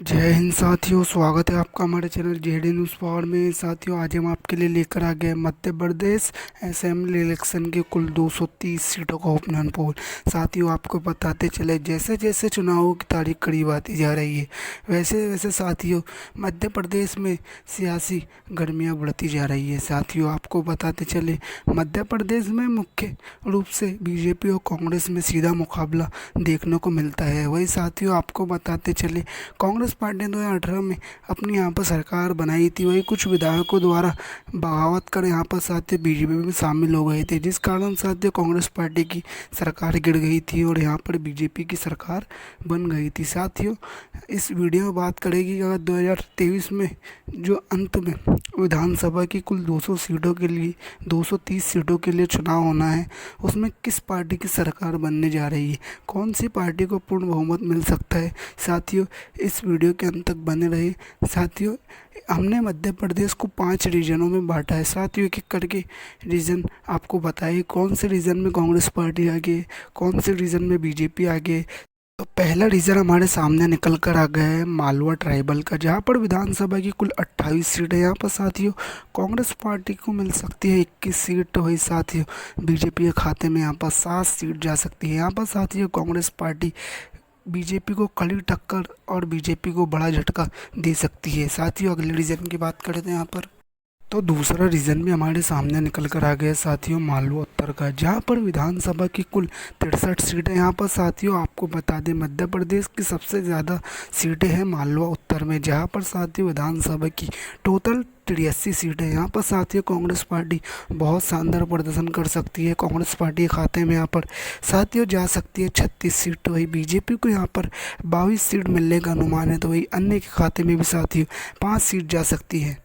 जय हिंद साथियों, स्वागत है आपका हमारे चैनल जेडी न्यूज़ पावर में। साथियों, आज हम आपके लिए लेकर आ गए मध्य प्रदेश असेंबली इलेक्शन के कुल 230 सीटों का ओपिनियन पोल। साथियों, आपको बताते चले जैसे जैसे चुनावों की तारीख करीब आती जा रही है वैसे वैसे साथियों मध्य प्रदेश में सियासी गर्मियाँ बढ़ती जा रही है। साथियों, आपको बताते चले मध्य प्रदेश में मुख्य रूप से बीजेपी और कांग्रेस में सीधा मुकाबला देखने को मिलता है। वही साथियों, आपको बताते चले कांग्रेस पार्टी ने 2018 में अपनी यहाँ पर सरकार बनाई थी। वही कुछ विधायकों द्वारा बगावत कर यहाँ पर साथियों बीजेपी में शामिल हो गए थे, जिस कारण साथियों कांग्रेस पार्टी की सरकार गिर गई थी और यहाँ पर बीजेपी की सरकार बन गई थी। साथियों, इस वीडियो में बात करेगी कि अगर 2023 में जो अंत में विधानसभा की कुल 200 सीटों के लिए 230 सीटों के लिए चुनाव होना है, उसमें किस पार्टी की सरकार बनने जा रही है, कौन सी पार्टी को पूर्ण बहुमत मिल सकता है। साथियों, इस वीडियो के अंत तक बने रहे। साथियों, हमने मध्य प्रदेश को 5 रीजनों में बांटा है। साथियों, एक एक करके रीजन आपको बताइए कौन से रीजन में कांग्रेस पार्टी आगे है, कौन से रीजन में बीजेपी आगे है। तो पहला रीजन हमारे सामने निकल कर आ गया है मालवा ट्राइबल का, जहाँ पर विधानसभा की कुल 28 सीट है। यहाँ पर साथियों कांग्रेस पार्टी को मिल सकती है 21 सीट। तो वही साथियों बीजेपी के खाते में यहाँ पर 7 सीट जा सकती है। यहाँ पर साथियों कांग्रेस पार्टी बीजेपी को कड़ी टक्कर और बीजेपी को बड़ा झटका दे सकती है। साथियों, अगले रीजन की बात करते हैं यहाँ पर। तो दूसरा रीजन भी हमारे सामने निकल कर आ गया साथियों मालवा उत्तर का, जहाँ पर विधानसभा की कुल 63 सीटें। यहाँ पर साथियों आपको बता दें मध्य प्रदेश की सबसे ज़्यादा सीटें हैं मालवा उत्तर में, जहाँ पर साथियों विधानसभा की टोटल 83 सीटें। यहाँ पर साथियों कांग्रेस पार्टी बहुत शानदार प्रदर्शन कर सकती है। कांग्रेस पार्टी के खाते में यहाँ पर साथियों जा सकती है 36 सीट। तो वही बीजेपी को यहाँ पर 22 सीट मिलने का अनुमान है। तो वही अन्य के खाते में भी साथियों 5 सीट जा सकती है।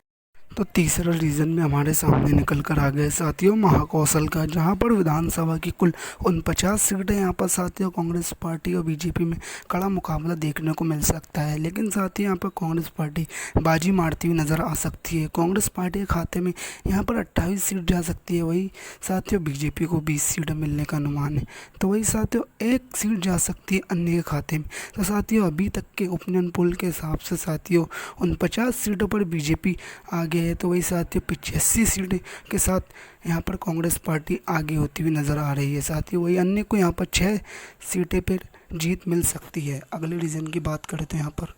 तो तीसरा रीजन में हमारे सामने निकल कर आ गए साथियों महाकौशल का, जहां पर विधानसभा की कुल 49 सीटें। यहाँ पर साथियों कांग्रेस पार्टी और बीजेपी में कड़ा मुकाबला देखने को मिल सकता है, लेकिन साथियों यहाँ पर कांग्रेस पार्टी बाजी मारती हुई नज़र आ सकती है। कांग्रेस पार्टी के खाते में यहाँ पर 28 सीट जा सकती है। वही साथियों बीजेपी को 20 सीटें मिलने का अनुमान है। तो वही साथियों 1 सीट जा सकती है अन्य के खाते में। तो साथियों अभी तक के ओपिनियन पोल के हिसाब से साथियों 49 सीटों पर बीजेपी आगे है। तो वही साथियों 85 सीटें के साथ यहाँ पर कांग्रेस पार्टी आगे होती हुई नज़र आ रही है। साथियों वही अन्य को यहाँ पर 6 सीटें पर जीत मिल सकती है। अगले रीजन की बात करते हैं यहाँ पर।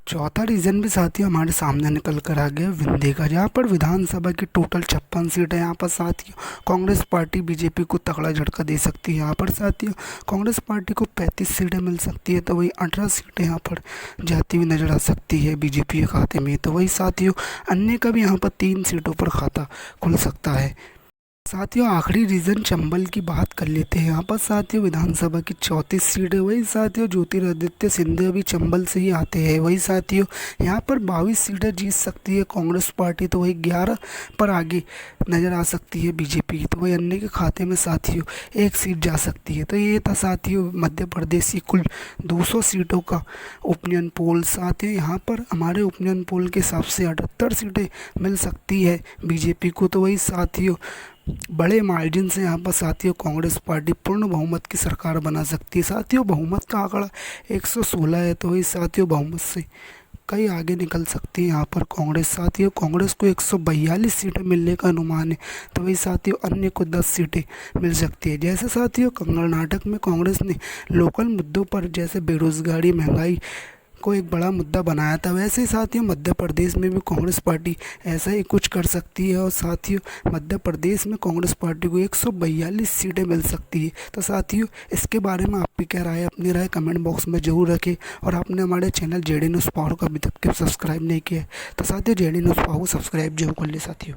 चौथा रीजन भी साथियों हमारे सामने निकल कर आ गया विंध्य का, जहाँ पर विधानसभा की टोटल 56 सीट है। यहाँ पर साथियों कांग्रेस पार्टी बीजेपी को तगड़ा झटका दे सकती है। यहाँ पर साथियों कांग्रेस पार्टी को 35 सीटें मिल सकती है। तो वही 18 सीटें यहाँ पर जाती हुई नजर आ सकती है बीजेपी के खाते में। तो वही साथियों अन्य का भी यहाँ पर 3 सीटों पर खाता खुल सकता है। साथियों आखिरी रीजन चंबल की बात कर लेते हैं। यहाँ पर साथियों विधानसभा की 34 सीट है। वही साथियों ज्योतिरादित्य सिंधिया भी चंबल से ही आते हैं। वही साथियों यहाँ पर 22 सीटें जीत सकती है कांग्रेस पार्टी। तो वही 11 पर आगे नज़र आ सकती है बीजेपी की। तो वही अन्य के खाते में साथियों 1 सीट जा सकती है। तो ये था साथियों मध्य प्रदेश की कुल 200 सीटों का ओपिनियन पोल। साथियों यहाँ पर हमारे ओपिनियन पोल के हिसाब से 78 सीटें मिल सकती है बीजेपी को। तो वही साथियों बड़े मार्जिन से यहाँ पर साथियों कांग्रेस पार्टी पूर्ण बहुमत की सरकार बना सकती है। साथियों बहुमत का आंकड़ा 116 है। तो वही साथियों बहुमत से कई आगे निकल सकती है यहाँ पर कांग्रेस। साथियों कांग्रेस को 142 सीटें मिलने का अनुमान है। तो वही साथियों अन्य को 10 सीटें मिल सकती है। जैसे साथियों कर्नाटक में कांग्रेस ने लोकल मुद्दों पर जैसे बेरोजगारी महंगाई को एक बड़ा मुद्दा बनाया था, वैसे ही साथियों मध्य प्रदेश में भी कांग्रेस पार्टी ऐसा ही कुछ कर सकती है। और साथियों मध्य प्रदेश में कांग्रेस पार्टी को 142 सीटें मिल सकती है। तो साथियों इसके बारे में आपकी क्या राय है, अपनी राय कमेंट बॉक्स में ज़रूर रखें। और आपने हमारे चैनल जेडी न्यूज़ पावर को अभी तक सब्सक्राइब नहीं किया है तो साथियों जेडी न्यूज़ पावर को सब्सक्राइब जरूर कर ले साथियों।